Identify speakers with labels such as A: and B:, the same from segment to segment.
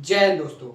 A: जय हिंद दोस्तों,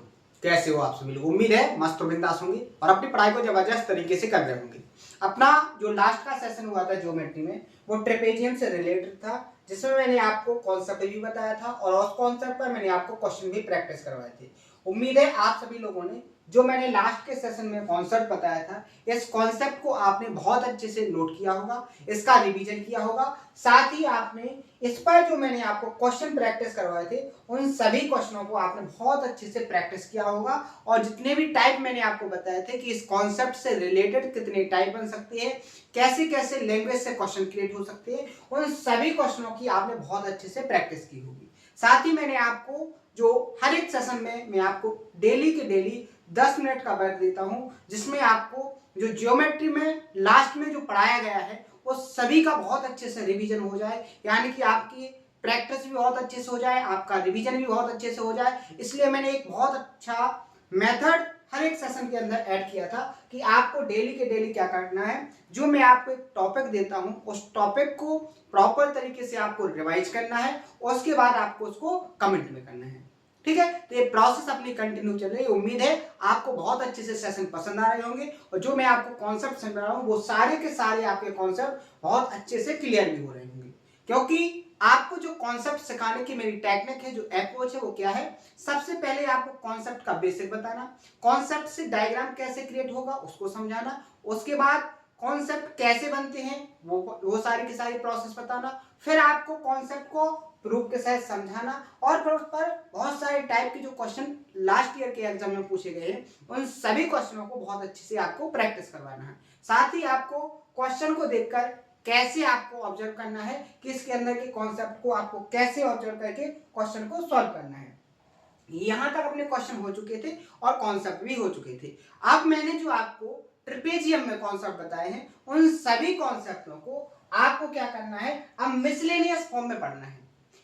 A: कैसे हो आप सभी लोग। उम्मीद है मस्त और बिंदास होंगे और अपनी पढ़ाई को जबरदस्त तरीके से कर रहे होंगे। अपना जो लास्ट का सेशन हुआ था ज्योमेट्री में, वो ट्रेपेजियम से रिलेटेड था, जिसमें मैंने आपको कॉन्सेप्ट भी बताया था और उस कॉन्सेप्ट पर मैंने आपको क्वेश्चन भी प्रैक्टिस करवाए थे। उम्मीद है आप सभी लोगों ने जो मैंने लास्ट के सेशन में कॉन्सेप्ट बताया था, इस कॉन्सेप्ट को आपने बहुत अच्छे से नोट किया होगा, इसका रिवीजन किया होगा। साथ ही आपने इस पर जो मैंने आपको क्वेश्चन प्रैक्टिस करवाए थे, उन सभी क्वेश्चनों को आपने बहुत अच्छे से प्रैक्टिस किया होगा। और जितने भी टाइप मैंने आपको बताए थे कि इस कॉन्सेप्ट से रिलेटेड कितने टाइप बन सकते हैं, कैसे कैसे लैंग्वेज से क्वेश्चन क्रिएट हो सकते हैं, उन सभी क्वेश्चनों की आपने बहुत अच्छे से प्रैक्टिस की होगी। साथ ही मैंने आपको जो हर एक सेशन में मैं आपको डेली के डेली 10 मिनट का वर्क देता हूं, जिसमें आपको जो ज्योमेट्री में लास्ट में जो पढ़ाया गया है वो सभी का बहुत अच्छे से रिवीजन हो जाए, यानी कि आपकी प्रैक्टिस भी बहुत अच्छे से हो जाए, आपका रिवीजन भी बहुत अच्छे से हो जाए। इसलिए मैंने एक बहुत अच्छा मेथड हर एक सेशन के अंदर ऐड किया था कि आपको डेली के डेली क्या करना है। जो मैं आपको एक टॉपिक देता हूं, उस टॉपिक को प्रॉपर तरीके से आपको रिवाइज करना है, उसके बाद आपको उसको कमेंट में करना है। ठीक है, तो ये प्रोसेस अपनी कंटिन्यू चल रही है। उम्मीद है आपको बहुत अच्छे से सेशन पसंद आ रहे होंगे और जो मैं आपको कॉन्सेप्ट समझा रहा हूं, वो सारे के सारे आपके कॉन्सेप्ट बहुत अच्छे से क्लियर भी हो रहे होंगे, क्योंकि आपको जो कॉन्सेप्ट सिखाने की मेरी टेक्निक है, जो अप्रोच है, वो क्या है। सबसे पहले आपको कॉन्सेप्ट का बेसिक बताना, कॉन्सेप्ट से डायग्राम कैसे क्रिएट होगा उसको समझाना, उसके बाद कॉन्सेप्ट कैसे बनते हैं वो सारी की सारी प्रोसेस बताना, फिर आपको कॉन्सेप्ट को प्रूफ के साथ समझाना, और फिर उस पर बहुत सारे टाइप के जो क्वेश्चन लास्ट ईयर के एग्जाम में पूछे गए हैं, उन सभी क्वेश्चनों को बहुत अच्छे से आपको प्रैक्टिस करवाना है। साथ ही आपको क्वेश्चन को देखकर कैसे आपको ऑब्जर्व करना है कि इसके अंदर के कॉन्सेप्ट को आपको कैसे ऑब्जर्व करके क्वेश्चन को सॉल्व करना है। यहां तक अपने क्वेश्चन हो चुके थे और कॉन्सेप्ट भी हो चुके थे। अब मैंने जो आपको ट्रेपेजियम में कॉन्सेप्ट बताए हैं, उन सभी कॉन्सेप्टों को आपको क्या करना है, अब मिसलेनियस फॉर्म में पढ़ना है।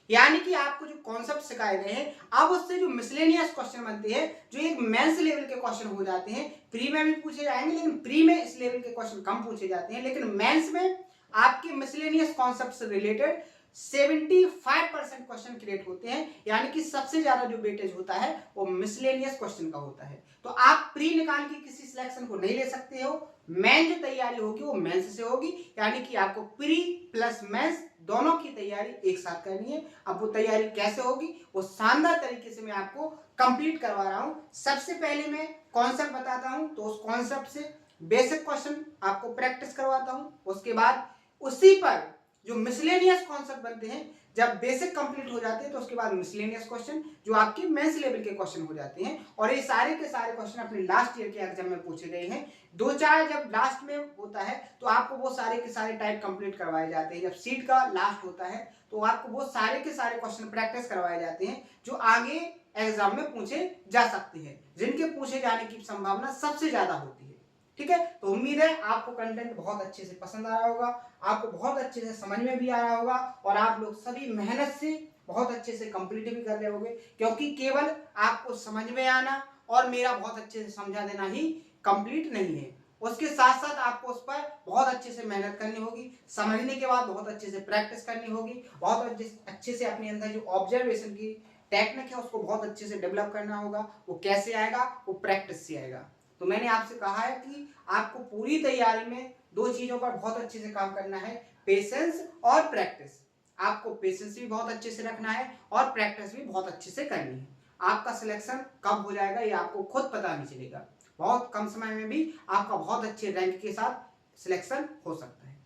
A: यानी कि आपको जो कॉन्सेप्ट सिखाए गए हैं, अब उससे जो मिसलेनियस क्वेश्चन बनते हैं, जो एक मेंस लेवल के क्वेश्चन हो जाते हैं, प्री में भी पूछे जाएंगे, लेकिन प्री में इस लेवल के क्वेश्चन कम पूछे जाते हैं, लेकिन मेंस में आपके मिसलेनियस कॉन्सेप्ट से रिलेटेड 75% क्वेश्चन क्रिएट होते हैं। यानी कि सबसे ज्यादा जो वेटेज होता है वो मिसलेनियस क्वेश्चन का होता है। तो आप प्री निकाल के किसी सिलेक्शन को नहीं ले सकते हो, मेन जो तैयारी होगी वो मेंस से होगी। यानी कि आपको प्री प्लस मेंस दोनों की तैयारी एक साथ करनी है। अब वो तैयारी कैसे होगी, वो शानदार तरीके से मैं आपको कंप्लीट करवा रहा हूं। सबसे पहले मैं कॉन्सेप्ट बताता हूं, तो उस कॉन्सेप्ट से बेसिक क्वेश्चन आपको प्रैक्टिस करवाता हूं। उसके बाद उसी पर जो मिसलेनियस कॉन्सेप्ट बनते हैं, जब बेसिक कंप्लीट हो जाते हैं, तो उसके बाद मिसलेनियस क्वेश्चन जो आपके मेंस लेवल के क्वेश्चन हो जाते हैं। और ये सारे के सारे क्वेश्चन अपने लास्ट ईयर के एग्जाम में पूछे गए हैं। दो चार जब लास्ट में होता है तो आपको वो सारे के सारे टाइप कंप्लीट करवाए जाते हैं। जब सीट का लास्ट होता है तो आपको वो सारे के सारे क्वेश्चन प्रैक्टिस करवाए जाते हैं, जो आगे एग्जाम में पूछे जा सकते हैं, जिनके पूछे जाने की संभावना सबसे ज्यादा होती है। ठीक है, तो उम्मीद है आपको कंटेंट बहुत अच्छे से पसंद आ रहा होगा, आपको बहुत अच्छे से समझ में भी आ रहा होगा, और आप लोग सभी मेहनत से बहुत अच्छे से कंप्लीट भी कर रहे होंगे, क्योंकि केवल आपको समझ में आना और मेरा बहुत अच्छे से समझा देना ही कंप्लीट नहीं है। उसके साथ साथ आपको उस पर बहुत अच्छे से मेहनत करनी होगी, समझने के बाद बहुत अच्छे से प्रैक्टिस करनी होगी, बहुत अच्छे से अपने अंदर जो ऑब्जर्वेशन की टेक्निक है उसको बहुत अच्छे से डेवलप करना होगा। वो कैसे आएगा, वो प्रैक्टिस से आएगा। तो मैंने आपसे कहा है कि आपको पूरी तैयारी में दो चीजों पर बहुत अच्छे से काम करना है, पेशेंस और प्रैक्टिस। आपको पेशेंस भी बहुत अच्छे से रखना है और प्रैक्टिस भी बहुत अच्छे से करनी है। आपका सिलेक्शन कब हो जाएगा ये आपको खुद पता नहीं चलेगा। बहुत कम समय में भी आपका बहुत अच्छे रैंक के साथ सिलेक्शन हो सकता है।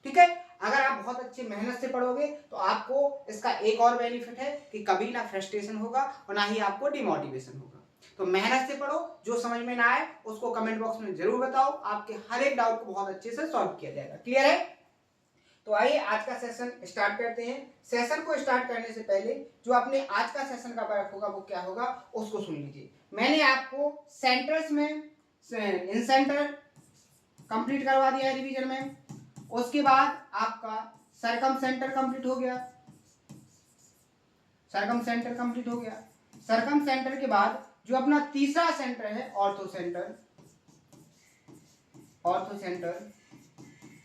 A: ठीक है, अगर आप बहुत अच्छी मेहनत से पढ़ोगे तो आपको इसका एक और बेनिफिट है कि कभी ना फ्रस्ट्रेशन होगा और ना ही आपको डिमोटिवेशन होगा। तो मेहनत से पढ़ो, जो समझ में ना आए उसको कमेंट बॉक्स में जरूर बताओ, आपके हर एक डाउट को बहुत अच्छे से सॉल्व किया जाएगा। क्लियर है? तो आइए आज का सेशन स्टार्ट करते हैं। सेशन को स्टार्ट करने से पहले जो अपने आज का सेशन का वर्क होगा वो क्या होगा उसको सुन लीजिए। मैंने आपको सेंटर्स में इन सेंटर कंप्लीट करवा दिया है रिवीजन में। उसके बाद आपका सरकम सेंटर कंप्लीट हो गया, सरकम सेंटर कंप्लीट हो गया। सरकम सेंटर के बाद जो अपना तीसरा सेंटर है ऑर्थो सेंटर, ऑर्थो सेंटर,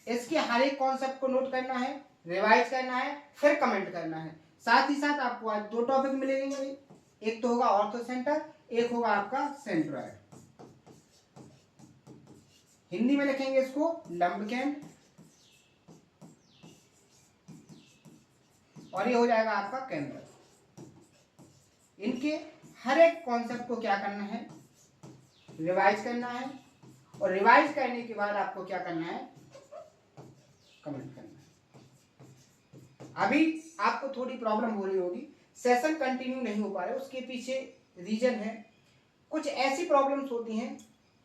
A: इसके हर एक कॉन्सेप्ट को नोट करना है, रिवाइज करना है, फिर कमेंट करना है। साथ ही साथ आपको आज दो टॉपिक मिलेंगे, एक तो होगा ऑर्थो सेंटर, एक होगा आपका सेंट्रॉयड। हिंदी में लिखेंगे इसको लंबकेंड, और ये हो जाएगा आपका केंद्र। इनके हर एक कॉन्सेप्ट को क्या करना है, रिवाइज करना है, और रिवाइज करने के बाद आपको क्या करना है, कमेंट करना है। अभी आपको थोड़ी प्रॉब्लम हो रही होगी, सेशन कंटिन्यू नहीं हो पा रहे, उसके पीछे रीजन है, कुछ ऐसी प्रॉब्लम्स होती हैं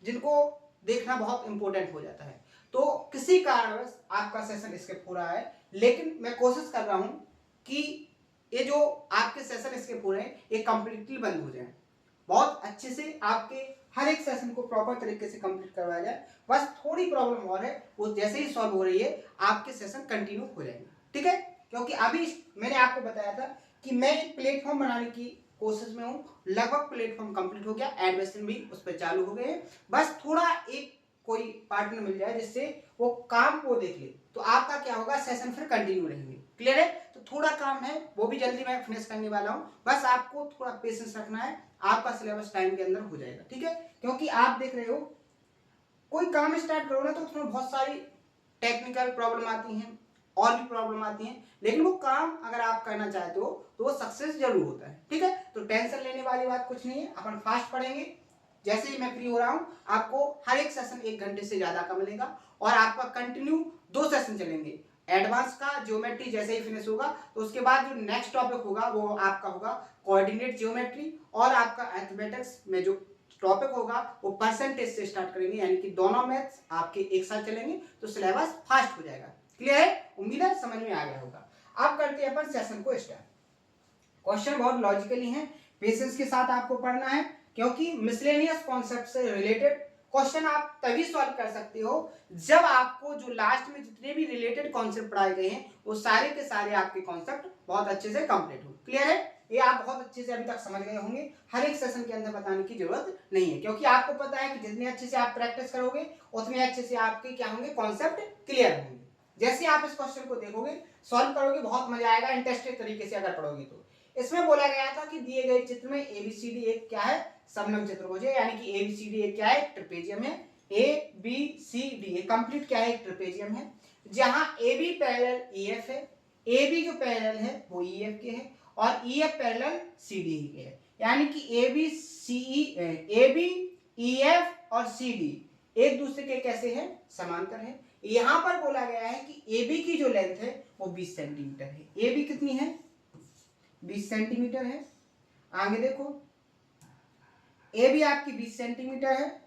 A: जिनको देखना बहुत इंपॉर्टेंट हो जाता है। तो किसी कारणवश आपका सेशन स्किप हो रहा है, लेकिन मैं कोशिश कर रहा हूं कि ये जो आपके सेशन स्किप हो रहे हैं ये कंप्लीटली बंद हो जाए, बहुत अच्छे से आपके हर एक सेशन को प्रॉपर तरीके से कंप्लीट करवाया जाए। बस थोड़ी प्रॉब्लम और है, वो जैसे ही सॉल्व हो रही है आपके सेशन कंटिन्यू हो जाएंगे, ठीक है। क्योंकि अभी मैंने आपको बताया था कि मैं एक प्लेटफॉर्म बनाने की कोशिश में हूँ, लगभग प्लेटफॉर्म कंप्लीट हो गया, एडमिशन भी उस पर चालू हो गए हैं, बस थोड़ा एक कोई पार्टनर मिल जाए जिससे वो काम को देख ले, तो आपका क्या होगा, सेशन फिर कंटिन्यू रहेंगे। क्लियर है। तो थोड़ा काम है, वो भी जल्दी मैं फिनिश करने वाला हूँ, बस आपको थोड़ा पेशेंस रखना है, आपका सिलेबस टाइम के अंदर हो जाएगा, ठीक है। क्योंकि आप देख रहे हो कोई काम स्टार्ट करो ना तो उसमें बहुत सारी टेक्निकल प्रॉब्लम आती हैं और भी प्रॉब्लम आती हैं, लेकिन वो काम अगर आप करना चाहते हो तो वो सक्सेस जरूर होता है, ठीक है। तो टेंशन लेने वाली बात कुछ नहीं है, अपन फास्ट पढ़ेंगे। जैसे ही मैं फ्री हो रहा हूं आपको हर एक सेशन 1 घंटे से ज्यादा का मिलेगा, और आपका कंटिन्यू 2 सेशन चलेंगे। एडवांस का ज्योमेट्री जैसे ही फिनिश होगा तो उसके बाद जो नेक्स्ट टॉपिक होगा वो आपका होगा कोऑर्डिनेट ज्योमेट्री, और आपका अरिथमेटिक्स में जो टॉपिक होगा वो परसेंटेज से स्टार्ट करेंगे, यानी कि दोनों मैथ्स आपके एक साथ चलेंगे, तो सिलेबस फास्ट हो जाएगा। क्लियर है, उम्मीद है समझ में आ गया होगा। अब करते हैं अपन सेशन को स्टार्ट। क्वेश्चन बहुत लॉजिकली हैं, पेशेंस के साथ आपको पढ़ना है, क्योंकि मिसलेनियस कॉन्सेप्ट से रिलेटेड क्वेश्चन आप तभी सॉल्व कर सकते हो जब आपको जो लास्ट में जितने भी रिलेटेड कॉन्सेप्ट पढ़ाए गए हैं वो सारे के सारे आपके कॉन्सेप्ट बहुत अच्छे से कंप्लीट हो। क्लियर है, ये आप बहुत अच्छे से अभी तक समझ गए होंगे, हर एक सेशन के अंदर बताने की जरूरत नहीं है, क्योंकि आपको पता है कि जितने अच्छे से आप प्रैक्टिस करोगे उतने अच्छे से आपके क्या होंगे, कॉन्सेप्ट क्लियर होंगे। जैसे आप इस क्वेश्चन को देखोगे, सॉल्व करोगे, बहुत मजा आएगा इंटरेस्टेड तरीके से अगर पढ़ोगे तो। इसमें बोला गया था कि दिए गए चित्र में एबीसीडी एक क्या है, समलंब चतुर्भुज है, यानी कि एबीसीडी एक क्या है, ट्रेपेजियम है। A B C D complete क्या है, एक ट्रेपेजियम है, जहां ए बी पैरेलल ईएफ है, ए बी जो पैरेलल है वो ईएफ के है, और ईएफ पैरेलल सी डी के है, यानी कि ए बी ईएफ और सी डी एक दूसरे के कैसे हैं, समांतर है। यहां पर बोला गया है कि ए बी की जो लेंथ है वो 20 सेंटीमीटर है। ए बी कितनी है, 20 सेंटीमीटर है। आगे देखो, ए बी आपकी 20 सेंटीमीटर है,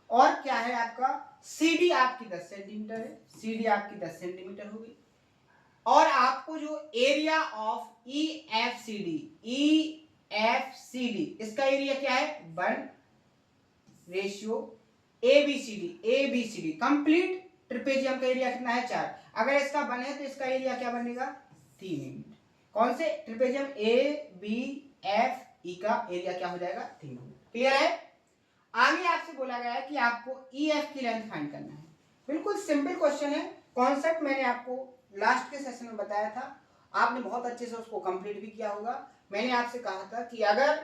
A: और क्या है आपका सी डी आपकी 10 सेंटीमीटर है, सी डी आपकी 10 सेंटीमीटर होगी। और आपको जो area of E F C D इसका एरिया क्या है, 1 ratio A B C D complete trapezium का एरिया कितना है, 4। अगर इसका 1 है तो इसका एरिया क्या बनेगा, 3 यूनिट। कौन से, trapezium A B F E का एरिया क्या हो जाएगा, 3 यूनिट। क्लियर है। आगे आपसे बोला गया है कि आपको ई एफ की लेंथ फाइंड करना है। बिल्कुल सिंपल क्वेश्चन है, कॉन्सेप्ट मैंने आपको लास्ट के सेशन में बताया था, आपने बहुत अच्छे से उसको कंप्लीट भी किया होगा। मैंने आपसे कहा था कि अगर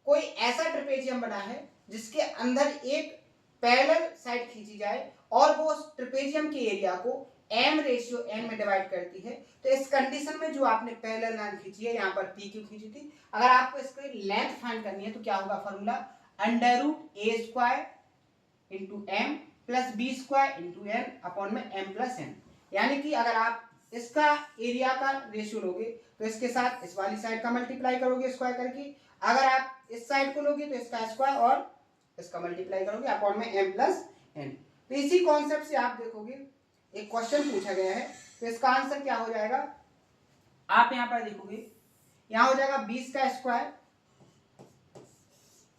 A: कोई ऐसा ट्रेपेजियम बना है जिसके अंदर एक पैरेलल साइड खींची जाए और वो उस ट्रेपेजियम के एरिया को m रेशियो n में डिवाइड करती है, तो इस कंडीशन में जो आपने पैरेलल लाइन खींची है, यहाँ पर पी क्यू खींची थी, अगर आपको इसकी लेंथ फाइंड करनी है तो क्या होगा formula, √a² into m plus b² into n upon में m प्लस n। यानी कि अगर आप इसका एरिया का रेशियो लोगे तो इसके साथ इस वाली साइड का मल्टीप्लाई करोगे स्क्वायर करके, अगर आप इस साइड को लोगे तो इसका स्क्वायर और इसका मल्टीप्लाई करोगे अपॉन में m प्लस n। तो इसी कॉन्सेप्ट से आप देखोगे एक क्वेश्चन पूछा गया है, तो इसका आंसर क्या हो जाएगा, आप यहां पर देखोगे, यहां हो जाएगा 20 का स्क्वायर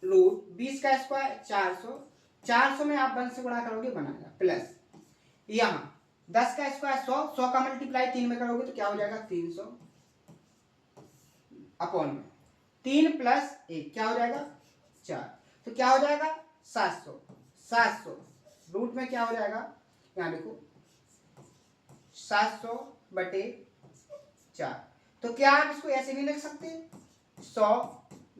A: रूट 20 का स्क्वायर 400, 400 में आप 1 से गुणा करोगे बनाएगा, प्लस यहां 10 का स्क्वायर 100, 100 का मल्टीप्लाई 3 में करोगे तो क्या हो जाएगा 300 अपॉन में 3 प्लस 1 क्या हो जाएगा 4, तो क्या हो जाएगा 700, 700 रूट में क्या हो जाएगा, यहां देखो 700 बटे 4। तो क्या आप इसको ऐसे नहीं लिख सकते, 100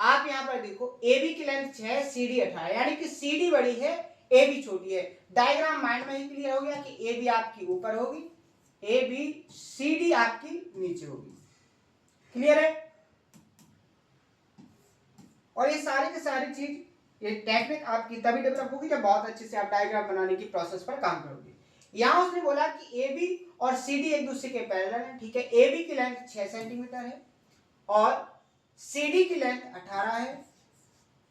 A: आप यहाँ पर देखो AB की लेंथ 6 है, CD 18, यानी कि CD बड़ी है, AB छोटी है। डायग्राम माइंड में ही क्लियर हो गया कि AB आपकी ऊपर होगी, AB CD आपकी नीचे होगी। क्लियर है? और ये सारी की सारी चीज, ये टेक्निक आपकी तभी डेवलप होगी जब बहुत अच्छे से आप डायग्राम बनाने की प्रोसेस पर काम करोगे। यहां उसने बोला कि AB और CD एक दूसरे के पैरेलल है, ठीक है। AB की लेंथ 6 सेंटीमीटर है और CD की लेंथ 18 है।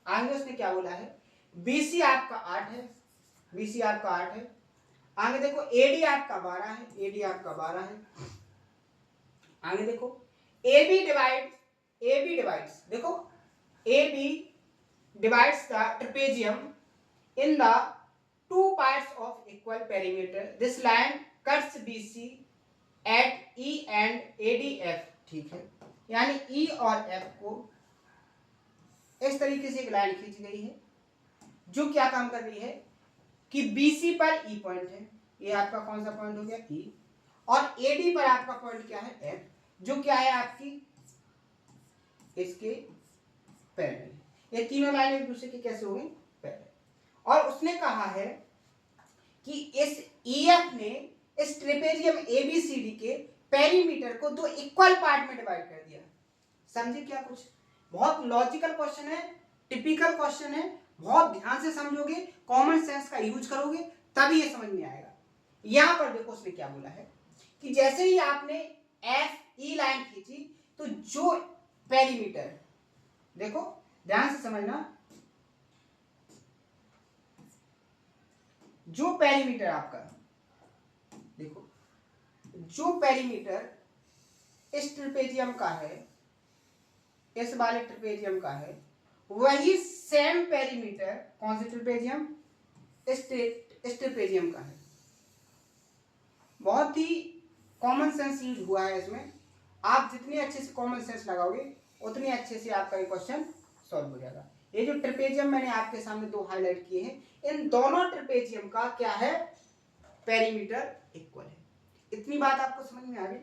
A: आगे उसने क्या बोला है, BC आपका 8 है, BC आपका 8 है। आगे देखो AD आपका 12 है, AD आपका 12 है। आगे देखो AB डिवाइड्स, देखो AB divides the trapezium in the two parts of equal perimeter. This line cuts BC at E and ADF, ठीक है। यानी E और F को इस तरीके से एक लाइन खींची गई है जो क्या काम कर रही है कि BC पर E पॉइंट है, ये आपका कौन सा पॉइंट हो गया E, और AD पर आपका पॉइंट क्या है F, जो क्या है आपकी इसके पैरेलल। ये तीनों लाइन एक दूसरे की कैसे हो गई, पैरेलल। और उसने कहा है कि इस EF ने इस ट्रेपेजियम ABCD के पेरीमीटर को दो इक्वल पार्ट में डिवाइड कर दिया। समझे क्या कुछ? बहुत लॉजिकल क्वेश्चन है, टिपिकल क्वेश्चन है, बहुत ध्यान से समझोगे, कॉमन सेंस का यूज करोगे तभी ये समझ में आएगा। यहां पर देखो उसने क्या बोला है कि जैसे ही आपने FE लाइन खींची तो जो पेरीमीटर, देखो ध्यान से समझना, जो पेरीमीटर आपका, देखो जो पेरीमीटर इस ट्रेपेजियम का है, इस वाले ट्रेपेजियम का है, वही सेम पेरीमीटर कौन से ट्रेपेजियम, इस ट्रेपेजियम का है। बहुत ही कॉमन सेंस यूज हुआ है इसमें। आप जितने अच्छे से कॉमन सेंस लगाओगे उतने अच्छे से आपका ये क्वेश्चन सॉल्व हो जाएगा। ये जो ट्रेपेजियम मैंने आपके सामने दो हाईलाइट किए हैं, इन दोनों ट्रेपेजियम का क्या है, पेरीमीटर इक्वल है। इतनी बात आपको समझ में आ गई।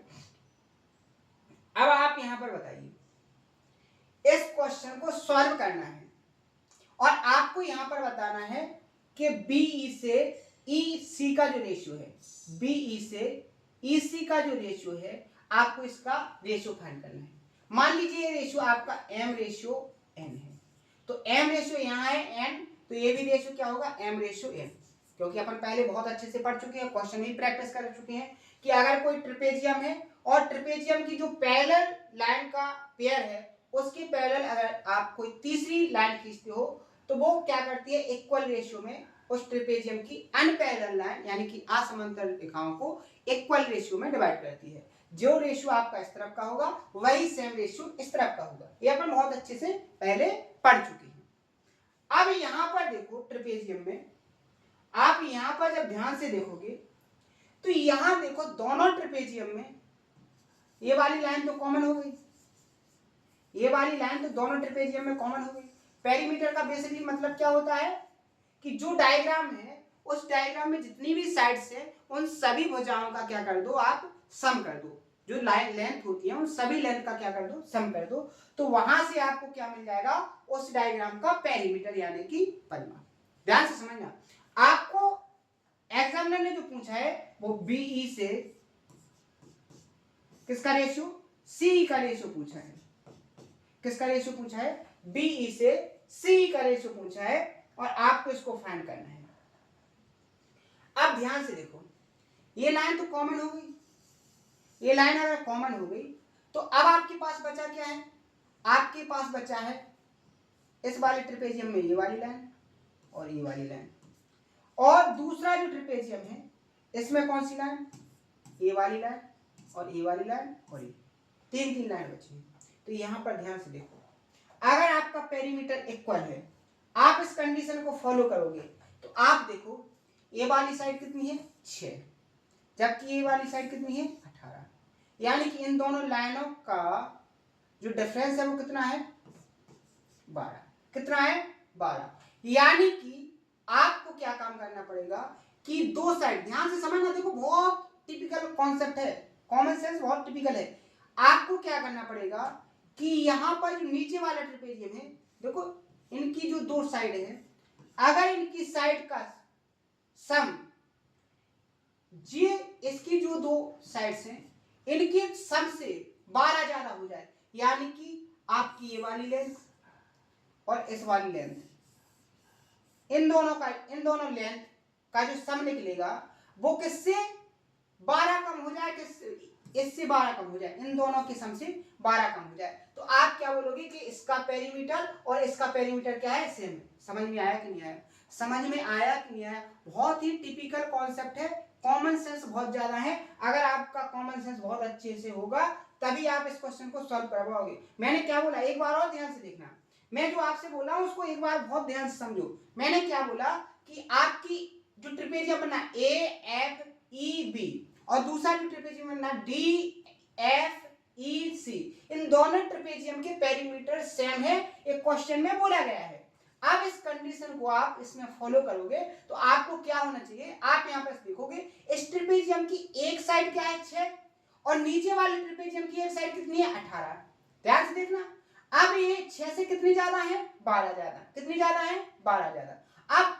A: अब आप यहां पर बताइए, इस क्वेश्चन को सॉल्व करना है और आपको यहां पर बताना है कि BE से EC का जो रेशियो है, BE से EC का जो रेशियो है, आपको इसका रेशियो फाइंड करना है। मान लीजिए ये रेशियो आपका M रेशियो N है, तो M रेशियो यहां है N, तो ये भी रेशियो क्या होगा, M रेशियो N। क्योंकि अपन पहले बहुत अच्छे से पढ़ चुके हैं, क्वेश्चन ही प्रैक्टिस कर चुके हैं कि अगर कोई ट्रेपेजियम है और ट्रेपेजियम की जो पैरेलल लाइन का पेयर है, उसके पैरेलल अगर आप कोई तीसरी लाइन खींचते हो तो वो क्या करती है, इक्वल रेशियो में उस ट्रेपेजियम की अनपैरेलल लाइन यानी कि असमांतर रेखाओं को इक्वल रेशियो में डिवाइड करती है। जो रेशियो आपका इस तरफ का होगा वही सेम रेशियो इस तरफ का होगा। ये अपन बहुत अच्छे से पहले पढ़ चुके हैं। अब यहां पर देखो ट्रेपेजियम में, आप यहां पर जब ध्यान से देखोगे तो यहां देखो दोनों ट्रेपेजियम में ये वाली लाइन तो कॉमन हो गई, ये वाली लाइन तो दोनों ट्रेपेजियम में कॉमन हो गई। पेरीमीटर का बेसिकली मतलब क्या होता है कि जो डायग्राम है उस डायग्राम में जितनी भी साइड्स है उन सभी भुजाओं का क्या कर दो, आप सम कर दो। जो लाइन लेंथ होती है उन सभी लेंथ का क्या कर दो, सम कर दो। तो वहां से आपको क्या मिल जाएगा, उस डायग्राम का पेरीमीटर यानी कि परिमाण। ध्यान से समझना, आपको एग्जामिनर ने जो पूछा है वो BE से किसका रेशियो, CE का रेशियो पूछा है। किसका रेशियो पूछा है, BE से CE का रेशियो पूछा है और आपको इसको फाइंड करना है। अब ध्यान से देखो, ये लाइन तो कॉमन हो गई, ये लाइन अगर कॉमन हो गई तो अब आपके पास बचा क्या है, आपके पास बचा है इस वाले ट्रेपेजियम में ये वाली लाइन और ये वाली लाइन, और दूसरा जो ट्रेपेजियम है इसमें कौन सी लाइन, ये वाली लाइन और ये वाली लाइन, और ये तीन लाइन बची है। तो यहां पर ध्यान से देखो, अगर आपका पेरीमीटर इक्वल है, आप इस कंडीशन को फॉलो करोगे तो आप देखो ये वाली साइड कितनी है 6, जबकि ये वाली साइड कितनी है 18, यानी कि इन दोनों लाइनों का जो डिफरेंस है वो कितना है 12। कितना है 12। यानी कि आपको क्या काम करना पड़ेगा कि दो साइड, ध्यान से समझना, देखो बहुत टिपिकल कॉन्सेप्ट है, कॉमन सेंस बहुत टिपिकल है। आपको क्या करना पड़ेगा कि यहां पर जो नीचे वाला ट्रेपेजियम है देखो इनकी जो दो साइड है, अगर इनकी साइड का सम, ये इसकी जो दो साइड्स हैं इनके सम से 12 ज्यादा हो जाए, यानी कि आपकी ये वाली लेंथ और इस वाली लेंथ, इन दोनों लेंथ का जो सम निकलेगा वो किससे 12 कम हो जाए, इससे 12 कम हो जाए, इन दोनों के सम से 12 कम हो जाए, तो आप क्या बोलोगे कि इसका पेरीमीटर और इसका पेरीमीटर क्या है, सेम है। समझ में आया कि नहीं आया? समझ में आया कि नहीं आया? बहुत ही टिपिकल कॉन्सेप्ट है, कॉमन सेंस बहुत ज्यादा है। अगर आपका कॉमन सेंस बहुत अच्छे से होगा तभी आप इस क्वेश्चन को सॉल्व कर पाओगे। मैंने क्या बोला, एक बार और ध्यान से देखना, मैं जो आपसे बोला हूं उसको एक बार बहुत ध्यान से समझो। मैंने क्या बोला कि आपकी जो ट्रिपेजियम बना ए एफ ई बी और दूसरा जो ट्रिपेजियम बना डी एफ ई सी, इन दोनों ट्रिपेजियम के पेरीमीटर सेम है, एक क्वेश्चन में बोला गया है। अब इस कंडीशन को आप इसमें फॉलो करोगे तो आपको क्या होना चाहिए, आप यहां पर देखोगे इस ट्रिपेजियम की एक साइड क्या है 6 और नीचे वाले ट्रिपेजियम की एक साइड कितनी है 18। ध्यान से देखना, अब ये 6 से कितनी ज्यादा है 12 ज्यादा, कितनी ज्यादा है 12 ज्यादा। अब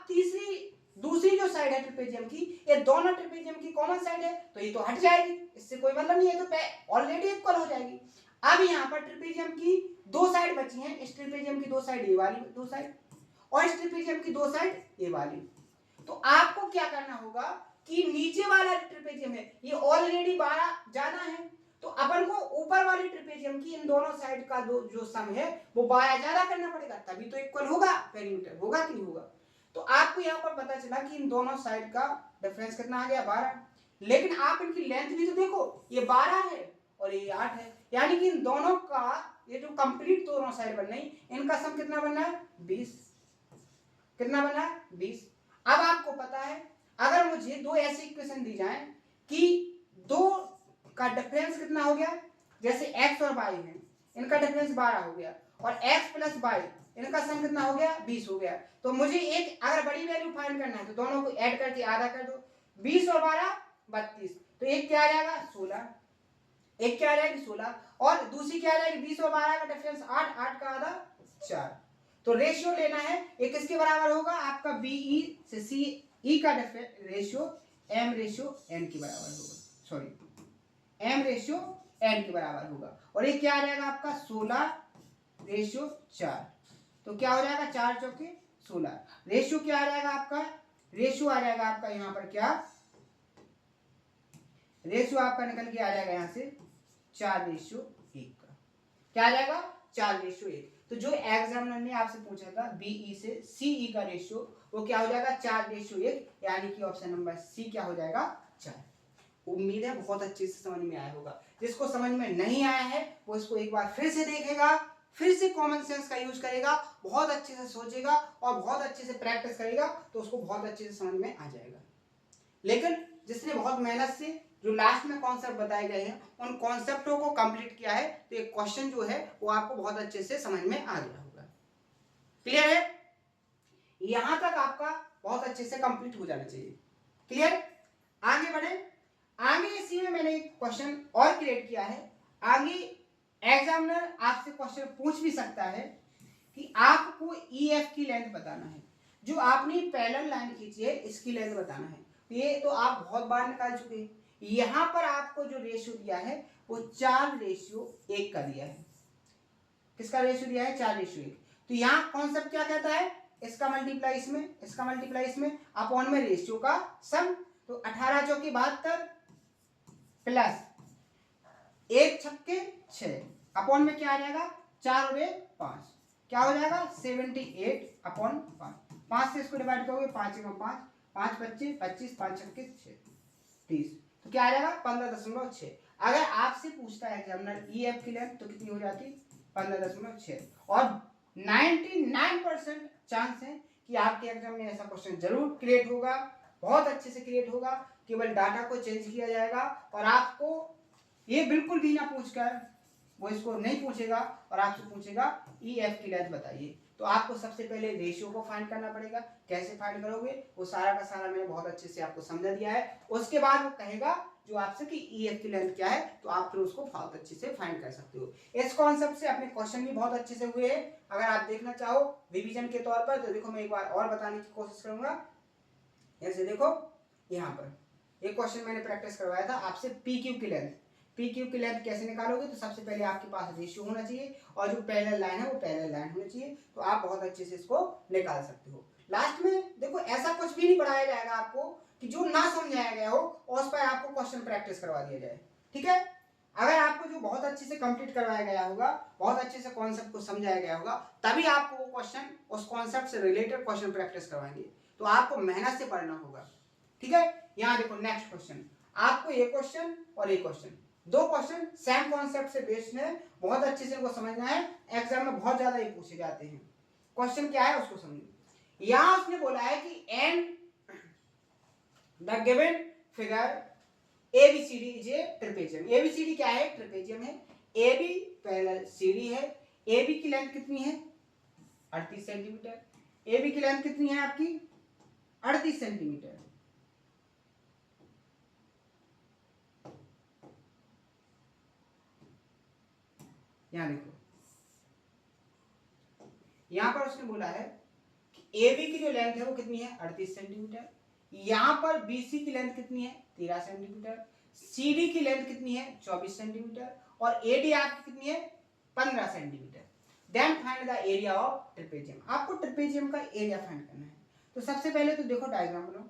A: दूसरी जो साइड है ट्रिपेजियम की, ये दोनों ट्रिपेजियम की कॉमन साइड है तो ये तो हट जाएगी, इससे कोई मतलब नहीं है, तो ऑलरेडी इक्वल हो जाएगी। अब यहाँ पर ट्रिपेजियम की दो साइड बची हैं, इस ट्रिपेजियम की दो साइड ये वाली दो साइड और इस ट्रिपेजियम की दो साइड ये वाली। तो आपको क्या करना होगा कि नीचे वाला ट्रिपेजियम है ये ऑलरेडी 12 ज्यादा है, तो अपन को ऊपर वाले ट्रिपेजियम की इन दोनों साइड का जो सम है वो 12 ज्यादा करना पड़ेगा, तभी तो इक्वल होगा, पेरीमीटर होगा कि नहीं होगा। तो आपको यहाँ पर पता चला कि इन दोनों साइड का डिफरेंस कितना आ गया 12। लेकिन आप इनकी लेंथ भी तो देखो, ये 12 है और ये 8 है, यानी कि इन दोनों का ये जो कंप्लीट दोनों साइड बन रही इनका सम कितना बनना है 20। कितना बना है 20। अब आपको पता है अगर मुझे दो ऐसी इक्वेशन दी जाए कि दो का डिफरेंस कितना हो गया, जैसे x और y है, इनका डिफरेंस 12 हो गया और x प्लस y इनका सम कितना हो गया 20 हो गया, तो मुझे एक अगर बड़ी वैल्यू फाइंड करना है तो दोनों को ऐड करके आधा कर दो, 20 और 12 32, तो एक क्या आ जाएगा 16, एक क्या आ जाएगी 16 और दूसरी क्या आ जाएगी 20 और 12 का डिफरेंस 8, 8 का आधा 4। तो रेशियो लेना है, एक किसके बराबर होगा आपका बीई से सी ई का रेशियो एम रेशियो एन के बराबर होगा, सॉरी एम रेशियो एन के बराबर होगा, और ये क्या आ जाएगा आपका 16 रेशियो 4, तो क्या हो जाएगा 4 चौके 16, रेशियो क्या आ जाएगा आपका, रेशियो आ जाएगा आपका यहाँ पर क्या, रेशियो आपका निकल के आ जाएगा यहाँ से 4 रेशियो 1 का, क्या आ जाएगा 4 रेशियो 1। तो जो एग्जामिनर ने आपसे पूछा था बीई से सीई का रेशियो वो क्या हो जाएगा 4 रेशियो 1, यानी कि ऑप्शन नंबर सी क्या हो जाएगा 4। उम्मीद है बहुत अच्छे से समझ में आया होगा, जिसको समझ में नहीं आया है वो इसको एक बार फिर से देखेगा, फिर से कॉमन सेंस का यूज करेगा, बहुत अच्छे से सोचेगा और बहुत अच्छे से प्रैक्टिस करेगा तो उसको बहुत अच्छे से समझ में आ जाएगा। लेकिन जिसने बहुत मेहनत से जो लास्ट में कॉन्सेप्ट बताए गए हैं उन कॉन्सेप्टों को कंप्लीट किया है तो एक क्वेश्चन जो है वो आपको बहुत अच्छे से समझ में आ गया होगा। क्लियर है? यहां तक आपका बहुत अच्छे से कंप्लीट हो जाना चाहिए। क्लियर? आगे बढ़े, आगे इसी में मैंने एक क्वेश्चन और क्रिएट किया है। आगे एग्जामिनर आपसे क्वेश्चन पूछ भी सकता है कि आपको ईएफ की लेंथ बताना है, जो आपने पैरेलल लाइन खींची है इसकी लेंथ बताना है। ये तो आप बहुत बार निकाल चुके हैं। यहां पर आपको जो रेशियो दिया है वो 4 रेशियो 1 का दिया है। किसका रेशियो दिया है 4 रेशियो 1। तो यहां कॉन्सेप्ट क्या कहता है, इसका मल्टीप्लाई इसमें, इसका मल्टीप्लाई इसमें, अपॉन में रेशियो का सम, तो 18 चौके 72 प्लस 1 छक्के 6 अपॉन में क्या आ जाएगा 4 और 1 5, क्या हो जाएगा 78 अपॉन 5, 5 से इसको डिवाइड करोगे 5 1 5, 5 25 25, 5 छक्के 6 30, तो क्या आ जाएगा 15.6। अगर आपसे पूछता है एग्जामिनर ईएफ की लेंथ तो कितनी हो जाती 15.6, और 99% चांस है कि आपके एग्जाम में ऐसा क्वेश्चन जरूर क्रिएट होगा, बहुत अच्छे से क्रिएट होगा, केवल डाटा को चेंज किया जाएगा और आपको ये बिल्कुल भी ना पूछकर वो इसको नहीं पूछेगा और आपसे पूछेगा ईएफ की लेंथ बताइए। तो आपको सबसे पहले रेशियो को फाइंड करना पड़ेगा। कैसे फाइंड करोगे वो सारा का सारा मैंने बहुत अच्छे से आपको समझा दिया है। उसके बाद वो कहेगा जो आपसे कि EF की लेंथ क्या है, तो आप फिर उसको बहुत अच्छे से फाइंड कर सकते हो। इस कॉन्सेप्ट से अपने क्वेश्चन भी बहुत अच्छे से हुए हैं। अगर आप देखना चाहो रिवीजन के तौर पर तो देखो मैं एक बार और बताने की कोशिश करूंगा। जैसे देखो यहाँ पर एक क्वेश्चन मैंने प्रैक्टिस करवाया था आपसे PQ की लेंथ। PQ की लेंथ कैसे निकालोगे, तो सबसे पहले आपके पास रेशियो होना चाहिए और जो पैरेलल लाइन है वो पैरेलल लाइन होनी चाहिए, तो आप बहुत अच्छे से इसको निकाल सकते हो। लास्ट में देखो ऐसा कुछ भी नहीं पढ़ाया जाएगा आपको कि जो ना समझाया गया हो और उस पर आपको क्वेश्चन प्रैक्टिस करवा दिया जाए। ठीक है, अगर आपको जो बहुत अच्छे से कंप्लीट करवाया गया होगा, बहुत अच्छे से कॉन्सेप्ट को समझाया गया होगा, तभी आपको वो क्वेश्चन उस कॉन्सेप्ट से रिलेटेड क्वेश्चन प्रैक्टिस करवाएंगे। तो आपको मेहनत से पढ़ना होगा। ठीक है, यहाँ देखो नेक्स्ट क्वेश्चन, आपको ये क्वेश्चन और ये क्वेश्चन, दो क्वेश्चन सेम कॉन्सेप्ट से बेस्ड है, बहुत अच्छे से इनको समझना है। एग्जाम में बहुत ज्यादा ये पूछे जाते हैं। क्वेश्चन क्या है उसको समझिए। यहां उसने बोला है कि in the given figure ABCD is a trapezium. ABCD क्या है, ट्रेपेजियम है। AB पैरेलल CD है। AB की लेंथ कितनी है 38 सेंटीमीटर। AB की लेंथ कितनी है आपकी 38 सेंटीमीटर। यहां देखो, यहां पर उसने बोला है कि AB की जो लेंथ है वो कितनी है 38 सेंटीमीटर। यहां पर BC की लेंथ कितनी है 13 सेंटीमीटर। CD की लेंथ कितनी है 24 सेंटीमीटर और AD आपकी कितनी है 15 centimetre. Then find the area of trapezium. आपको ट्रेपेजियम का एरिया फाइंड करना है। तो सबसे पहले तो देखो डायग्राम बनाओ।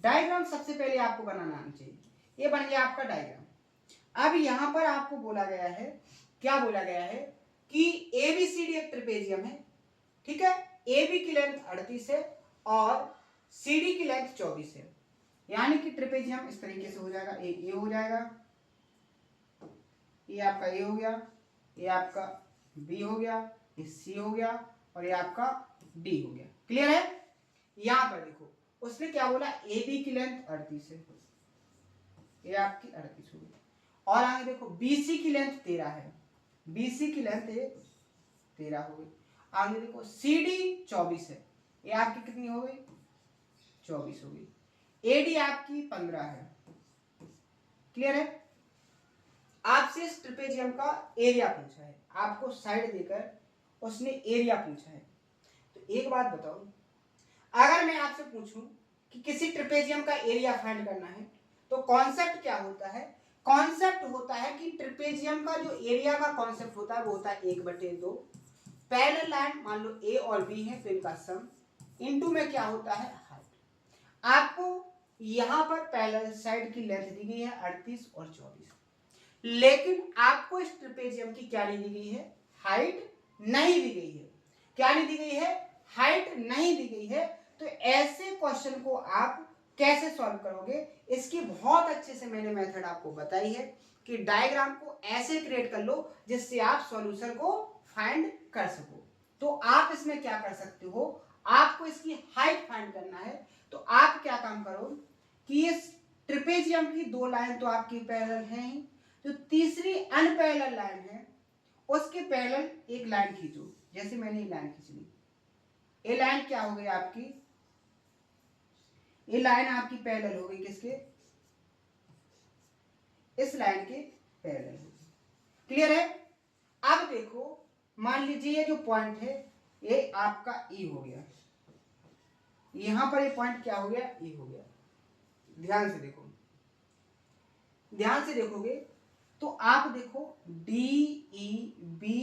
A: डायग्राम सबसे पहले आपको बनाना आना चाहिए। ये बन गया आपका डायग्राम। अब यहां पर आपको बोला गया है, क्या बोला गया है कि ABCD एक ट्रेपेजियम है। ठीक है, AB की लेंथ 38 है और CD की लेंथ 24 है। यानी कि ट्रेपेजियम इस तरीके से हो जाएगा, ये हो जाएगा, ये आपका A हो गया, ये आपका B हो गया, ये C हो गया और ये आपका D हो गया। क्लियर है। यहां पर देखो उसने क्या बोला, AB की लेंथ 38 है, ये आपकी 38 हो गई। और आगे देखो BC की लेंथ 13 है, BC की लेंथ 13 हो गई। आगे देखो CD 24 है, ये आपकी कितनी हो गई 24 हो गई। AD आपकी 15 है। क्लियर है। आपसे इस ट्रेपेजियम का एरिया पूछा है, आपको साइड देकर उसने एरिया पूछा है। तो एक बात बताओ, अगर मैं आपसे पूछूं कि किसी ट्रेपेजियम का एरिया फाइंड करना है तो कॉन्सेप्ट क्या होता है, कॉन्सेप्ट होता है कि ट्रेपेजियम का जो एरिया का कॉन्सेप्ट होता है वो होता है 1/2 पैरेलल लाइन, मान लो A और B है तो इनका सम इनटू में क्या होता है हाइट। आपको यहां पर पैरेलल साइड की लेंथ दी गई है 38 और 24, लेकिन आपको इस ट्रेपेजियम की क्या नहीं दी गई है, हाइट नहीं दी गई है। क्या नहीं दी गई है, हाइट नहीं दी गई है। तो ऐसे क्वेश्चन को आप कैसे सॉल्व करोगे, इसकी बहुत अच्छे से मैंने मेथड आपको बताई है कि डायग्राम को ऐसे क्रिएट कर लो जिससे आप सॉल्यूशन को फाइंड कर सको। तो आप इसमें क्या कर सकते हो, आपको इसकी हाइट फाइंड करना है। तो आप क्या काम करो कि इस ट्रेपेजियम की दो लाइन तो आपकी पैरेलल है ही, जो तीसरी अनपैरेलल लाइन है उसके पैरेलल एक लाइन खींचो। जैसे मैंने ये लाइन खींच ली, ये लाइन क्या हो गई आपकी, ये लाइन आपकी पैरेलल हो गई किसके, इस लाइन के पैरेलल हो गई। क्लियर है। अब देखो मान लीजिए ये जो पॉइंट है ये आपका E हो गया, यहां पर ये पॉइंट क्या हो गया E हो गया। ध्यान से देखो, ध्यान से देखोगे तो आप देखो DEBC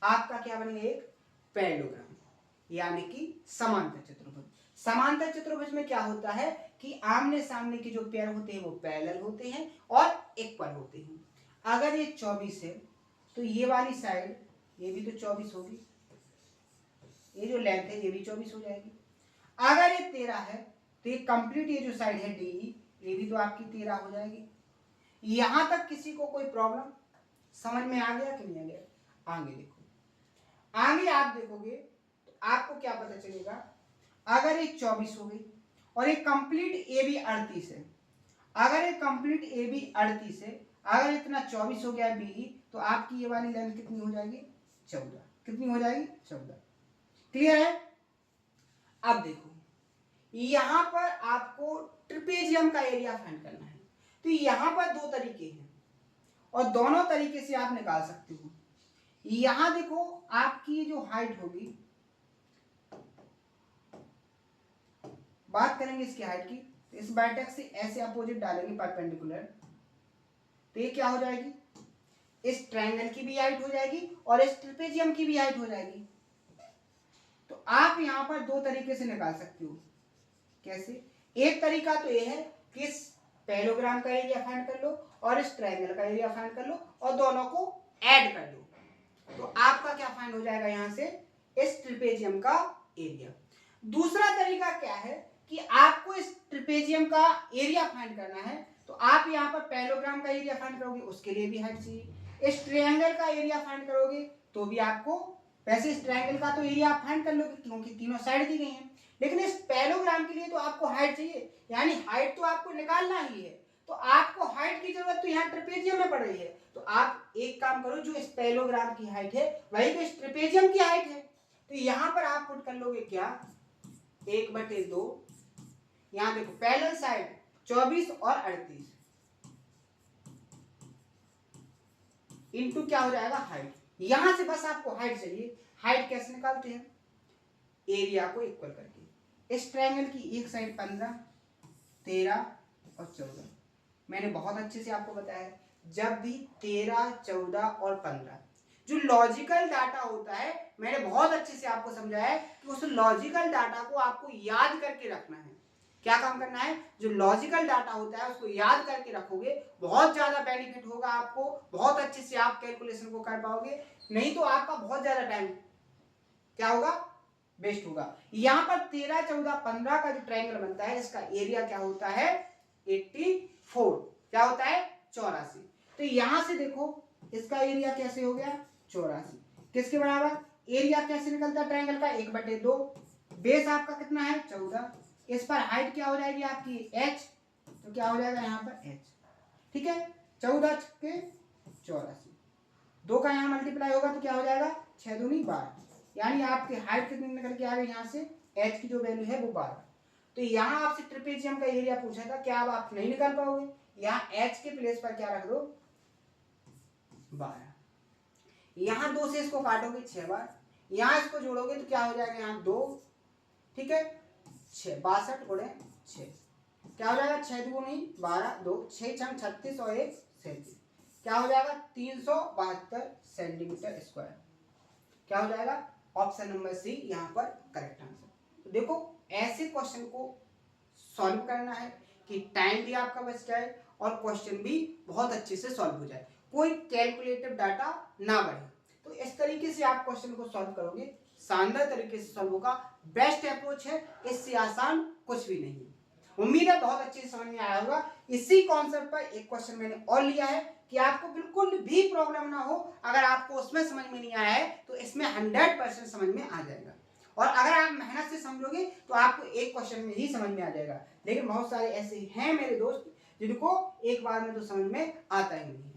A: आपका क्या बनेगा, एक पैरेललोग्राम यानी कि समांतर चतुर्भुज। समांतर चतुर्भुज में क्या होता है कि आमने सामने के जो पेयर होते हैं वो पैरेलल होते हैं और इक्वल होते हैं। अगर ये 24 है तो ये वाली साइड ये भी तो 24 होगी, ये जो लेंथ है ये भी 24 हो जाएगी। अगर ये 13 है तो ये कंप्लीट ये जो साइड है DE ये भी तो आपकी 13 हो जाएगी। यहां तक किसी को कोई प्रॉब्लम समझ में आ गया कि नहीं आ गया। आगे देखो, आगे आप देखोगे तो आपको क्या पता चलेगा, अगर ये 24 हो गई और ये कंप्लीट AB 38 है, अगर ये कंप्लीट AB 38 है, अगर इतना 24 हो गया BE तो आपकी ये वाली लेंथ कितनी हो जाएगी 14। कितनी हो जाएगी 14। क्लियर है? अब देखो यहां पर आपको ट्रिपेजियम का एरिया फाइंड करना है, तो यहां पर दो तरीके हैं और दोनों तरीके से आप निकाल सकते हो। यहां देखो आपकी जो हाइट होगी, बात करेंगे इसकी हाइट की, तो इस वर्टेक्स से ऐसे अपोजिट डालेंगे परपेंडिकुलर, तो ये क्या हो जाएगी, इस ट्रायंगल की भी हाइट हो जाएगी और इस ट्रिपेजियम की भी हाइट हो जाएगी। तो आप यहां पर दो तरीके से निकाल सकते हो। कैसे? एक तरीका तो ये है कि इस पैरेललोग्राम का एरिया फाइंड कर लो और इस ट्रायंगल का एरिया फाइंड कर लो और दोनों को ऐड कर लो, तो आपका क्या फाइंड हो जाएगा यहां से, इस ट्रिपेजियम का एरिया। दूसरा तरीका क्या है कि आपको इस ट्रिपेजियम का एरिया फाइंड करना है, तो आप यहाँ पर पैरेललोग्राम का एरिया फाइंड करोगे, उसके लिए भी हाइट चाहिए। इस ट्रायंगल का एरिया फाइंड करोगे तो भी आपको, वैसे इस ट्रायंगल का तो एरिया आप फाइंड कर लोगे क्योंकि तीनों साइड दी गई हैं, लेकिन इस पैरेललोग्राम के लिए तो आपको हाइट चाहिए, यानी हाइट तो आपको निकालना ही है। तो आपको हाइट की जरूरत तो यहाँ ट्रिपेजियम में पड़ रही है, तो आप एक काम करो, जो इस पैरेललोग्राम की हाइट है वही तो इस ट्रिपेजियम की हाइट है, तो यहां पर आप पुट कर लोगे क्या, 1/2। यहां देखो पैरेलल साइड 24 और 38 इंटू क्या हो जाएगा, हाइट। यहां से बस आपको हाइट चाहिए। हाइट कैसे निकालते हैं, एरिया को इक्वल करके। इस ट्रायंगल की एक साइड 15, 13 और 14, मैंने बहुत अच्छे से आपको बताया, जब भी 13, 14 और 15 जो लॉजिकल डाटा होता है, मैंने बहुत अच्छे से आपको समझाया है कि उस लॉजिकल डाटा को आपको याद करके रखना है। क्या काम करना है, जो लॉजिकल डाटा होता है उसको याद करके रखोगे, बहुत ज्यादा बेनिफिट होगा आपको, बहुत अच्छे से आप कैलकुलेशन को कर पाओगे। नहीं तो आपका बहुत ज्यादा टाइम क्या होगा, वेस्ट होगा। यहां पर 13, 14, 15 का जो ट्रायंगल बनता है, इसका एरिया क्या होता है, 84, क्या होता है, 84। तो यहां से देखो इसका एरिया कैसे हो गया, 84, किसके बराबर, एरिया कैसे निकलता है ट्रायंगल का, 1/2, बेस आपका कितना है 14, इस पर हाइट क्या हो जाएगी आपकी h, तो क्या हो जाएगा यहाँ पर h, ठीक है। 14 के 84, 2 का यहाँ मल्टीप्लाई होगा तो क्या हो जाएगा 6 दूनी 12, यानी आपकी हाइट कितनी निकल के आ गई, यहाँ से h की जो वैल्यू है वो 12। तो यहाँ आपसे ट्रिपेजियम का एरिया पूछा था, क्या अब आप नहीं निकाल पाओगे, यहाँ h के प्लेस पर क्या रख दो 12, यहाँ 2 से इसको काटोगे 6 बार, यहाँ इसको जोड़ोगे तो क्या हो जाएगा यहाँ 2, ठीक है, 6, 62 गुणे 6, क्या हो जाएगा 6 दूनी 12, 2 6 6 36 और 1 37, क्या हो जाएगा 372 सेंटीमीटर स्क्वायर, क्या हो जाएगा, ऑप्शन नंबर सी यहाँ पर करेक्ट आंसर। तो देखो ऐसे क्वेश्चन को सॉल्व करना है कि टाइम भी आपका बच जाए और क्वेश्चन भी बहुत अच्छे से सॉल्व हो जाए, कोई कैलकुलेटिव डाटा ना बढ़े। तो इस तरीके से आप क्वेश्चन को सॉल्व करोगे, शानदार तरीके से सॉल्व होगा, बेस्ट अप्रोच है, इससे आसान कुछ भी नहीं। उम्मीद है बहुत अच्छे से समझ में आया होगा। इसी कॉन्सेप्ट पर एक क्वेश्चन मैंने और लिया है कि आपको बिल्कुल भी प्रॉब्लम ना हो, अगर आपको उसमें समझ में नहीं आया है तो इसमें 100% समझ में आ जाएगा, और अगर आप मेहनत से समझोगे तो आपको एक क्वेश्चन में ही समझ में आ जाएगा। लेकिन बहुत सारे ऐसे हैं मेरे दोस्त जिनको एक बार में तो समझ में आता ही नहीं है,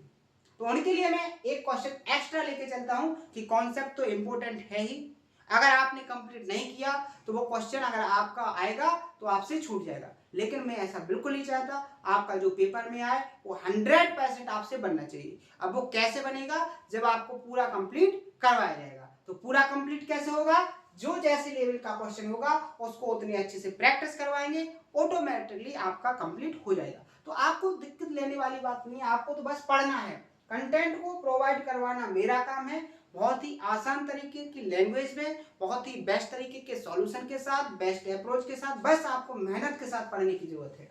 A: तो उनके लिए मैं एक क्वेश्चन एक्स्ट्रा लेके चलता हूं कि कॉन्सेप्ट तो इंपॉर्टेंट है ही, अगर आपने कंप्लीट नहीं किया तो वो क्वेश्चन अगर आपका आएगा तो आपसे छूट जाएगा। लेकिन मैं ऐसा बिल्कुल नहीं चाहता, आपका जो पेपर में आए वो 100% आपसे बनना चाहिए। अब वो कैसे बनेगा, जब आपको पूरा कंप्लीट करवाया जाएगा। तो पूरा कंप्लीट कैसे होगा, जो जैसे लेवल का क्वेश्चन होगा उसको उतने अच्छे से प्रैक्टिस करवाएंगे, ऑटोमेटिकली आपका कंप्लीट हो जाएगा। तो आपको दिक्कत लेने वाली बात नहीं है, आपको तो बस पढ़ना है, कंटेंट को प्रोवाइड करवाना मेरा काम है, बहुत ही आसान तरीके की लैंग्वेज में, बहुत ही बेस्ट तरीके के सॉल्यूशन के साथ, बेस्ट अप्रोच के साथ, बस आपको मेहनत के साथ पढ़ने की जरूरत है।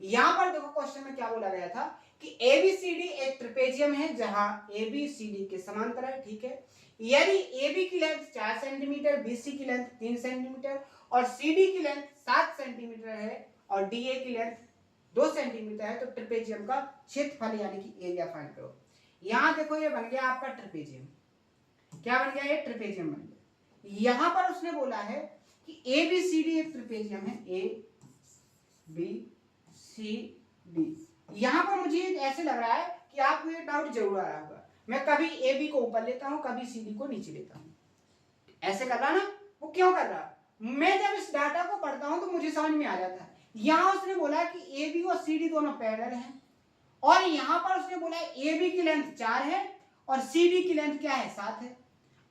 A: यहां पर देखो क्वेश्चन में क्या बोला गया था कि एबीसीडी एक ट्रिपेजियम है जहां एबीसीडी के समांतर है, ठीक है। यदि AB की लेंथ 4 सेंटीमीटर, BC की लेंथ 3 सेंटीमीटर और CD की लेंथ 7 सेंटीमीटर है और DA की लेंथ 2 सेंटीमीटर है, तो ट्रिपेजियम का क्षेत्रफल यानी कि एरिया फाइंड करो। यहां देखो ये बन गया आपका ट्रिपेजियम, क्या बन गया, ये ट्रिपेजियम बन गया। यहां पर उसने बोला है कि ABCD एक ट्रिपेजियम है, ABCD। यहां पर मुझे ऐसे लग रहा है कि आपको ये डाउट जरूर आ रहा होगा, मैं कभी AB को ऊपर लेता हूं, कभी CD को नीचे लेता हूं, ऐसे कर रहा ना, वो क्यों कर रहा? मैं जब इस डाटा को पढ़ता हूं तो मुझे समझ में आ जाता है। यहां उसने बोला कि ए बी और सी डी दोनों पैरेलल हैं, और यहां पर उसने बोला ए बी की लेंथ 4 है और सी डी की लेंथ क्या है, 7 है।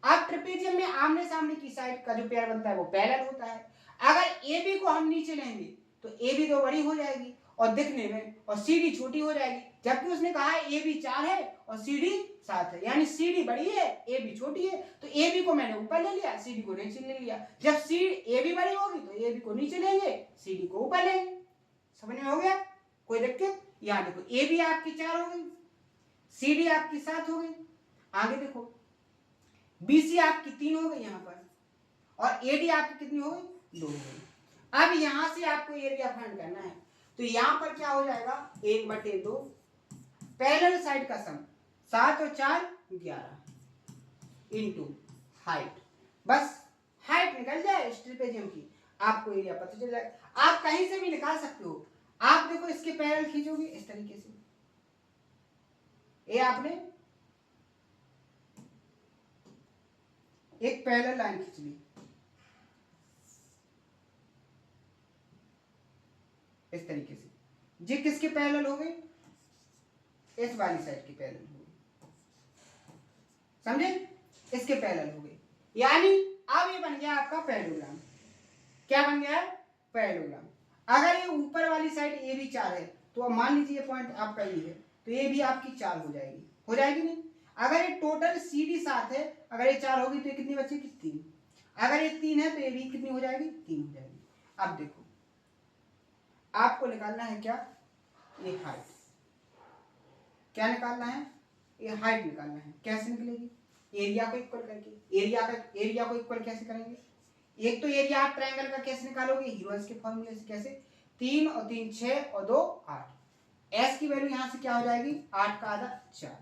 A: अब ट्रेपेजियम में आमने सामने की साइड का जो पेयर बनता है वो पैरेलल होता है। अगर ए बी को हम नीचे लेंगे तो ए बी तो बड़ी हो जाएगी और दिखने में, और सी डी छोटी हो जाएगी, जबकि उसने कहा है ए बी 4 है और सी डी 7 है, यानी सी डी बड़ी है ए बी छोटी है। तो ए बी को मैंने ऊपर ले लिया, सी डी को नीचे ले लिया। जब सी ए बी बड़ी होगी तो ए बी को नीचे लेंगे, सी डी को ऊपर लेंगे। समझ में हो गया? कोई दिक्कत? यहां देखो ए बी आपकी 4 हो गई, सी डी आपकी 7 हो गई। आगे देखो बी सी आपकी 3 हो गई यहां पर, और ए डी आपकी कितनी हो गई, 2 हो गई। अब यहां से आपको एरिया फाइंड करना है, तो यहां पर क्या हो जाएगा, 1/2 पैरेलल साइड का सम, 7 और 4 11 इंटू हाइट। बस हाइट निकल जाए इस ट्रेपेजियम की, आपको एरिया पता चल जाएगा। आप कहीं से भी निकाल सकते हो। आप देखो इसके पैरेलल खींचोगे इस तरीके से, ये आपने एक पैरेलल लाइन खींच ली इस तरीके से, ये किसके पैरेलल हो गई, इस वाली साइड के पैरेलल हो गई, समझे, इसके पैरेलल हो गई। यानी अब ये बन गया आपका पैरेललोग्राम। क्या बन गया है, पैरेललोग्राम। अगर ये ऊपर वाली साइड ए भी 4 है तो अब मान लीजिए ये पॉइंट आपका ये है, तो ये भी आपकी 4 हो जाएगी, हो जाएगी नहीं। अगर ये टोटल सी डी 7 है, अगर ये 4 होगी तो ये कितनी बचेगी, 3। अगर ये 3 है तो ये भी कितनी हो जाएगी, 3 हो जाएगी। अब देखो आपको निकालना है क्या, ये हाइट। क्या निकालना है, ये हाइट निकालना है। कैसे निकलेगी, एरिया को इक्वल करके। एरिया को इक्वल कैसे करेंगे, एक तो एरिया आप ट्रायंगल का कैसे निकालोगे, हीरोज के फॉर्मूले से। कैसे, 3 और 3 6 और 2 8। एस की वैल्यू यहां से क्या हो जाएगी, 8 का आधा 4।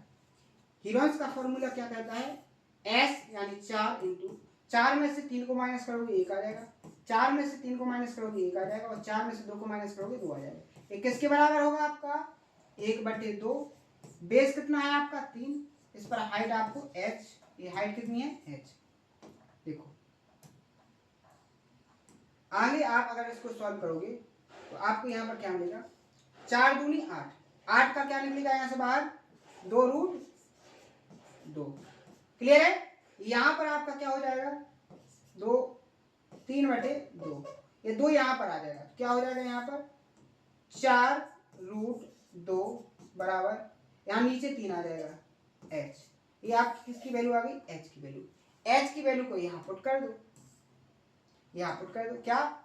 A: हीरोज का फॉर्मूला क्या कहता है, एस यानी 4 इंटू 4 में से 3 को माइनस करोगे 1 आ जाएगा, 4 में से 3 को माइनस करोगे 1 आ जाएगा, और 4 में से 2 को माइनस करोगे 2 आ जाएगा। ये किसके बराबर होगा आपका, 1/2। बेस कितना है आपका, 3। इस पर हाइट आपको h, ये हाइट कितनी है, h। देखो आगे आप अगर इसको सॉल्व करोगे तो आपको यहाँ पर क्या मिलेगा, 4 दूनी 8, 8 का क्या निकलेगा यहाँ से बाहर, 2√2। क्लियर है? यहाँ पर आपका क्या हो जाएगा, 3/2। ये 2 यहाँ पर आ जाएगा, क्या हो जाएगा यहाँ पर, 4√2 बराबर, यहाँ नीचे 3 आ जाएगा h। ये आपकी किसकी वैल्यू आ गई, h की वैल्यू। h की वैल्यू को यहाँ पुट कर दो, यहाँ पुट कर दो, क्या,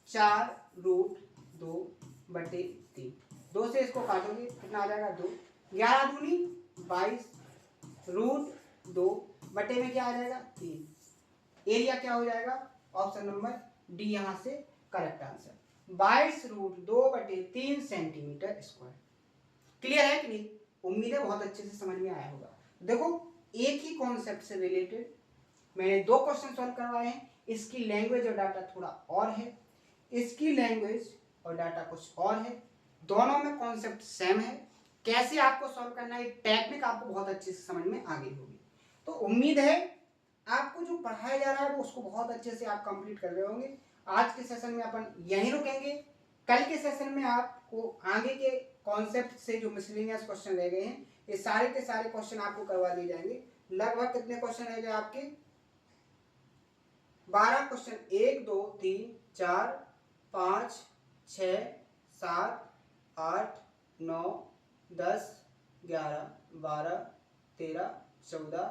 A: 4√2/3। 2 से इसको काटोगे कितना आ जाएगा, 2। 11 दूनी 22, √2 बटे में क्या आ जाएगा, 3। एरिया क्या हो जाएगा, ऑप्शन नंबर डी यहां से correct answer, 22√2/3 centimetre square. Clear है कि नहीं? उम्मीद है बहुत अच्छे से समझ में आया होगा। देखो एक ही कॉन्सेप्ट से रिलेटेड मैंने 2 क्वेश्चन सॉल्व करवाए हैं। इसकी लैंग्वेज और डाटा थोड़ा और है, इसकी लैंग्वेज और डाटा कुछ और है, दोनों में कॉन्सेप्ट सेम है। कैसे आपको सॉल्व करना है, टेक्निक आपको बहुत अच्छे से समझ में आ गई होगी। तो उम्मीद है आपको जो पढ़ाया जा रहा है वो उसको बहुत अच्छे से आप कंप्लीट कर रहे होंगे। आज के सेशन में अपन यहीं रुकेंगे। कल के सेशन में आपको आगे के कॉन्सेप्ट से जो मिसलेनियस क्वेश्चन रह गए हैं, ये सारे के सारे क्वेश्चन आपको करवा दिए जाएंगे। लगभग कितने क्वेश्चन रह गए आपके, 12 क्वेश्चन, 1 2 3 4 5 6 7 8 9 10 11 12 13 14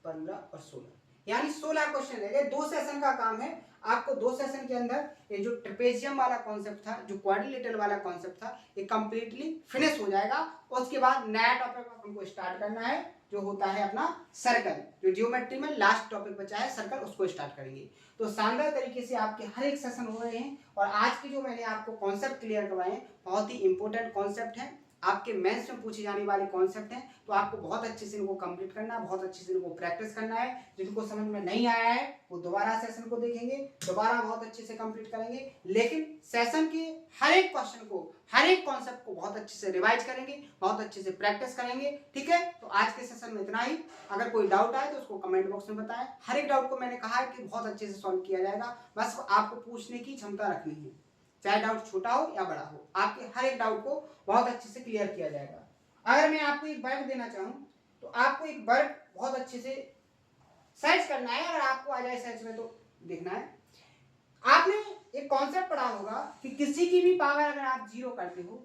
A: 15 और 16, यानी 16 क्वेश्चन रह गए। 2 सेशन का काम है। आपको 2 सेशन के अंदर ये जो ट्रेपेजियम वाला कॉन्सेप्ट था, जो क्वाड्रिलेटरल वाला कॉन्सेप्ट था, ये कंप्लीटली फिनिश हो जाएगा। उसके बाद नया टॉपिक अपन को स्टार्ट करना है, जो होता है अपना सर्कल। जो जियोमेट्री में लास्ट टॉपिक बचा है सर्कल, उसको स्टार्ट करेंगे। तो शानदार तरीके से आपके हर एक सेशन हो रहे हैं, और आज के जो मैंने आपको कॉन्सेप्ट क्लियर करवाए हैं बहुत ही इंपॉर्टेंट कॉन्सेप्ट है। आपके मेंस में पूछे जाने वाले कॉन्सेप्ट हैं, तो आपको बहुत अच्छे से इनको कंप्लीट करना है, बहुत अच्छे से इनको प्रैक्टिस करना है। जिनको समझ में नहीं आया है वो दोबारा सेशन को देखेंगे, दोबारा बहुत अच्छे से कंप्लीट करेंगे, लेकिन सेशन के हर एक क्वेश्चन को, हर एक कॉन्सेप्ट को बहुत अच्छे से रिवाइज करेंगे, बहुत अच्छे से प्रैक्टिस करेंगे। ठीक है, तो आज के सेशन में इतना ही। अगर कोई डाउट आए तो उसको कमेंट बॉक्स में बताएं। हर एक डाउट को मैंने कहा है कि बहुत अच्छे से सॉल्व किया जाएगा, बस आपको पूछने की क्षमता रखनी है। चाहे डाउट छोटा हो या बड़ा हो, आपके हर एक डाउट को बहुत अच्छे से क्लियर किया जाएगा। अगर मैं आपको एक वर्क देना चाहूं तो आपको एक वर्क बहुत अच्छे से सर्च करना है। अगर आपको आ जाए सर्च में तो देखना है, आपने एक कॉन्सेप्ट पढ़ा होगा कि किसी की भी पावर अगर आप जीरो करते हो,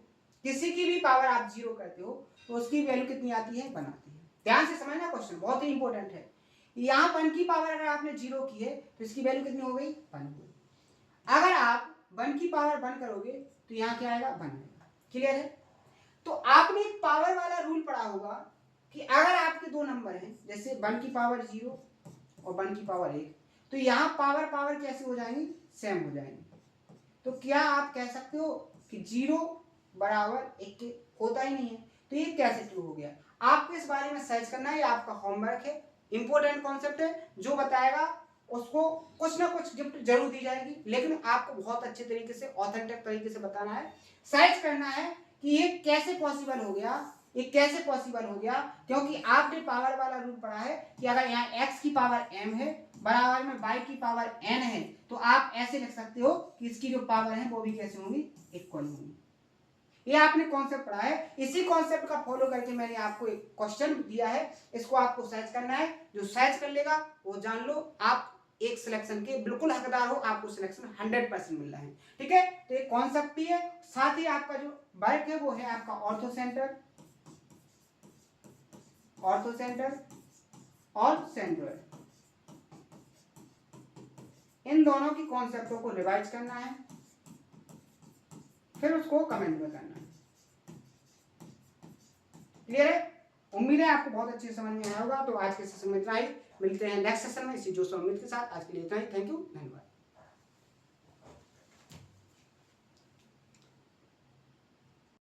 A: किसी की भी पावर आप जीरो करते हो तो उसकी वैल्यू कितनी आती है? 1 आती है। ध्यान से समझना, क्वेश्चन बहुत ही इंपॉर्टेंट है। यहाँ 1 की पावर अगर आपने जीरो की है तो इसकी वैल्यू कितनी हो गई? 1 हो गई। अगर आप 1 की पावर 1 करोगे तो यहाँ क्या आएगा? 1 आएगा। क्लियर है? तो आपने एक पावर वाला रूल पढ़ा होगा कि अगर आपके दो नंबर हैं, जैसे 1 की पावर 0 और 1 की पावर 1, तो यहाँ पावर पावर कैसे हो जाएंगी? सेम हो जाएंगी। तो क्या आप कह सकते हो कि 0 बराबर 1 के? होता ही नहीं है, तो ये कैसे ट्रू हो गया? आपको इस बारे में सर्च करना है, ये आपका होमवर्क है, इंपॉर्टेंट कॉन्सेप्ट है। जो बताएगा उसको कुछ ना कुछ गिफ्ट जरूर दी जाएगी, लेकिन आपको बहुत अच्छे तरीके से, ऑथेंटिक तरीके से बताना है, सर्च करना है कि ये कैसे पॉसिबल हो गया, ये कैसे पॉसिबल हो गया। क्योंकि आपने पावर वाला रूल पढ़ा है कि अगर यहाँ x की पावर m है बराबर में y की पावर n है, तो आप ऐसे लिख सकते हो कि इसकी जो पावर है वो भी कैसे होंगी? इक्वल होंगी। ये आपने कॉन्सेप्ट पढ़ा है, इसी कॉन्सेप्ट का फॉलो करके मैंने आपको एक क्वेश्चन दिया है, इसको आपको सर्च करना है। जो सर्च कर लेगा वो जान लो आप एक सिलेक्शन के बिल्कुल हकदार हो, आपको सिलेक्शन 100% मिल रहा है। ठीक है, तो एक कॉन्सेप्ट भी है, साथ ही आपका जो वर्क है वो है आपका ऑर्थो सेंटर, ऑर्थो सेंटर और सेंट्रोइड। इन दोनों की कॉन्सेप्टों को रिवाइज करना है, फिर उसको कमेंट में करना है। क्लियर है? उम्मीद है आपको बहुत अच्छे समझ में आया होगा। तो आज के सेशन में इतना ही, मिलते हैं नेक्स्ट सेशन में इसी जोश और उम्मीद के साथ। आज के लिए इतना ही, थैंक यू, धन्यवाद।